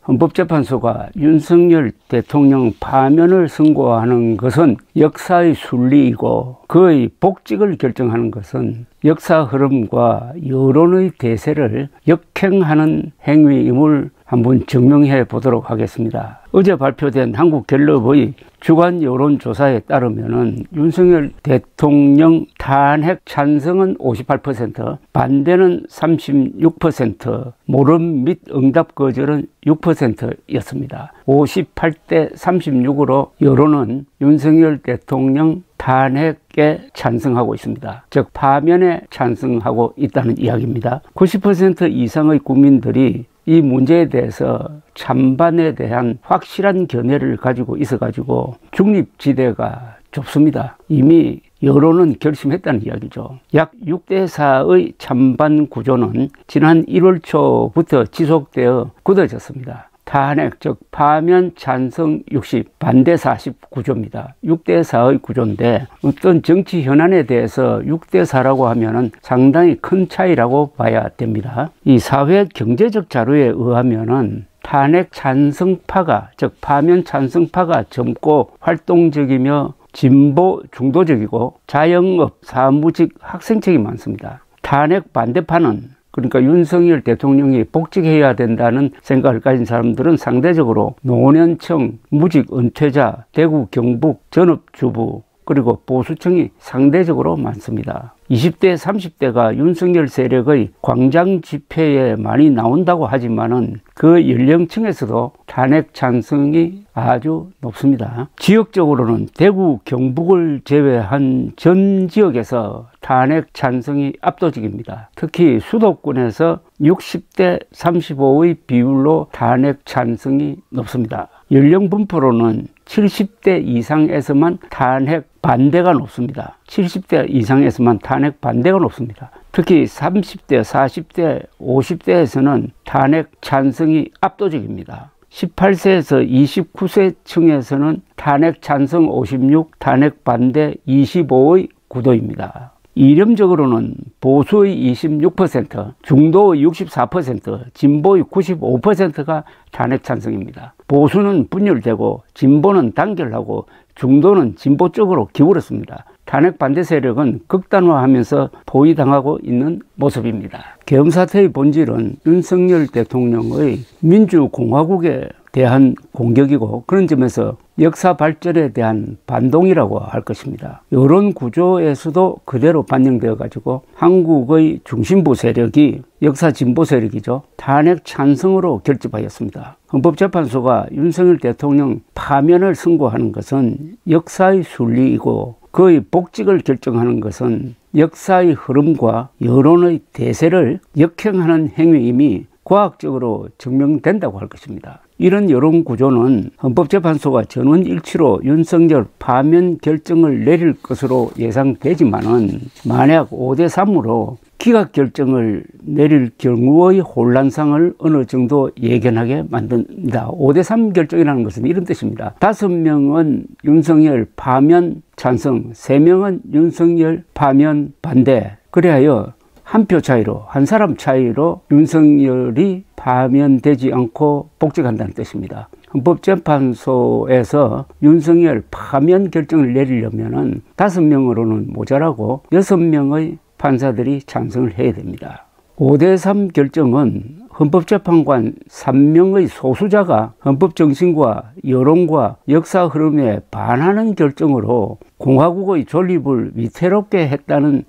헌법재판소가 윤석열 대통령 파면을 선고하는 것은 역사의 순리이고 그의 복직을 결정하는 것은 역사 흐름과 여론의 대세를 역행하는 행위임을 한번 증명해 보도록 하겠습니다. 어제 발표된 한국갤럽의 주간 여론조사에 따르면 윤석열 대통령 탄핵 찬성은 58%, 반대는 36%, 모름 및 응답 거절은 6%였습니다. 58대 36으로 여론은 윤석열 대통령 탄핵에 찬성하고 있습니다. 즉 파면에 찬성하고 있다는 이야기입니다. 90% 이상의 국민들이 이 문제에 대해서 찬반에 대한 확실한 견해를 가지고 있어가지고 중립지대가 좁습니다. 이미 여론은 결심했다는 이야기죠. 약 6대4의 찬반 구조는 지난 1월 초부터 지속되어 굳어졌습니다. 탄핵, 즉 파면 찬성 60, 반대 40 구조입니다. 6대4의 구조인데 어떤 정치 현안에 대해서 6대4라고 하면은 상당히 큰 차이라고 봐야 됩니다. 이 사회 경제적 자료에 의하면은 탄핵 찬성파가, 즉 파면 찬성파가 젊고 활동적이며 진보 중도적이고 자영업, 사무직, 학생층이 많습니다. 탄핵 반대파는, 그러니까 윤석열 대통령이 복직해야 된다는 생각을 가진 사람들은 상대적으로 노년층, 무직 은퇴자, 대구 경북 전업주부, 그리고 보수층이 상대적으로 많습니다. 20대, 30대가 윤석열 세력의 광장 집회에 많이 나온다고 하지만은 그 연령층에서도 탄핵 찬성이 아주 높습니다. 지역적으로는 대구, 경북을 제외한 전 지역에서 탄핵 찬성이 압도적입니다. 특히 수도권에서 60대 35의 비율로 탄핵 찬성이 높습니다. 연령 분포로는 70대 이상에서만 탄핵 반대가 높습니다. 70대 이상에서만 탄핵 반대가 높습니다. 특히 30대, 40대, 50대에서는 탄핵 찬성이 압도적입니다. 18세에서 29세 층에서는 탄핵 찬성 56, 탄핵 반대 25의 구도입니다. 이념적으로는 보수의 26%, 중도의 64%, 진보의 95%가 탄핵 찬성입니다. 보수는 분열되고 진보는 단결하고 중도는 진보 쪽으로 기울었습니다. 탄핵 반대 세력은 극단화하면서 포위당하고 있는 모습입니다. 계엄 사태의 본질은 윤석열 대통령의 민주공화국에 대한 공격이고 그런 점에서 역사 발전에 대한 반동이라고 할 것입니다. 이런 구조에서도 그대로 반영되어 가지고 한국의 중심부 세력이 역사 진보 세력이죠. 탄핵 찬성으로 결집하였습니다. 헌법재판소가 윤석열 대통령 파면을 선고하는 것은 역사의 순리이고 그의 복직을 결정하는 것은 역사의 흐름과 여론의 대세를 역행하는 행위임이 과학적으로 증명된다고 할 것입니다. 이런 여론 구조는 헌법재판소가 전원일치로 윤석열 파면 결정을 내릴 것으로 예상되지만은 만약 5대3으로 기각 결정을 내릴 경우의 혼란상을 어느 정도 예견하게 만듭니다. 5대3 결정이라는 것은 이런 뜻입니다. 5명은 윤석열 파면 찬성, 3명은 윤석열 파면 반대. 그래야 한 표 차이로, 한 사람 차이로 윤석열이 파면되지 않고 복직한다는 뜻입니다. 헌법재판소에서 윤석열 파면 결정을 내리려면 5명으로는 모자라고 6명의 판사들이 찬성을 해야 됩니다. 5대3 결정은 헌법재판관 3명의 소수자가 헌법 정신과 여론과 역사 흐름에 반하는 결정으로 공화국의 존립을 위태롭게 했다는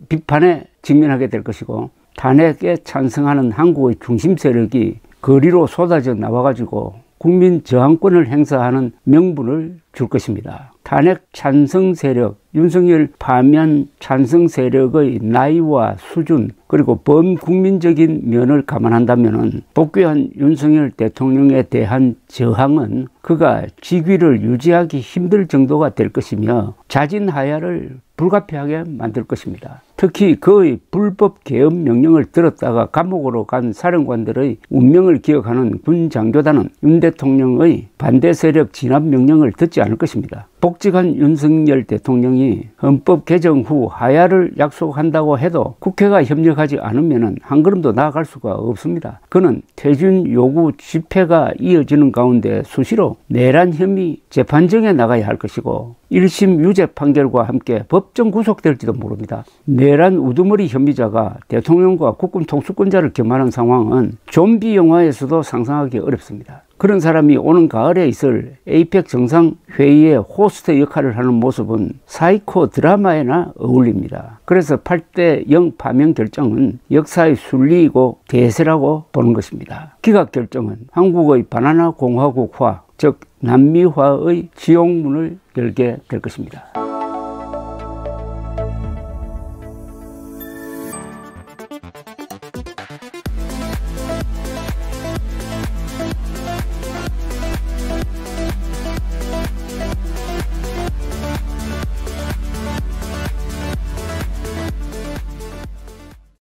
비판에 직면하게 될 것이고 탄핵에 찬성하는 한국의 중심 세력이 거리로 쏟아져 나와가지고 국민 저항권을 행사하는 명분을 줄 것입니다. 탄핵 찬성 세력, 윤석열 파면 찬성 세력의 나이와 수준 그리고 범국민적인 면을 감안한다면 복귀한 윤석열 대통령에 대한 저항은 그가 직위를 유지하기 힘들 정도가 될 것이며 자진하야를 불가피하게 만들 것입니다. 특히 그의 불법 계엄 명령을 들었다가 감옥으로 간 사령관들의 운명을 기억하는 군 장교단은 윤 대통령의 반대 세력 진압 명령을 듣지 않을 것입니다. 복직한 윤석열 대통령이 헌법 개정 후 하야를 약속한다고 해도 국회가 협력하지 않으면 한 걸음도 나아갈 수가 없습니다. 그는 퇴진 요구 집회가 이어지는 가운데 수시로 내란 혐의 재판정에 나가야 할 것이고 1심 유죄 판결과 함께 법정 구속될지도 모릅니다. 내란 우두머리 혐의자가 대통령과 국군 통수권자를 겸하는 상황은 좀비 영화에서도 상상하기 어렵습니다. 그런 사람이 오는 가을에 있을 에이펙 정상회의의 호스트 역할을 하는 모습은 사이코 드라마에나 어울립니다. 그래서 8대0 파면 결정은 역사의 순리이고 대세라고 보는 것입니다. 기각 결정은 한국의 바나나 공화국화, 즉 남미화의 지옥문을 열게 될 것입니다.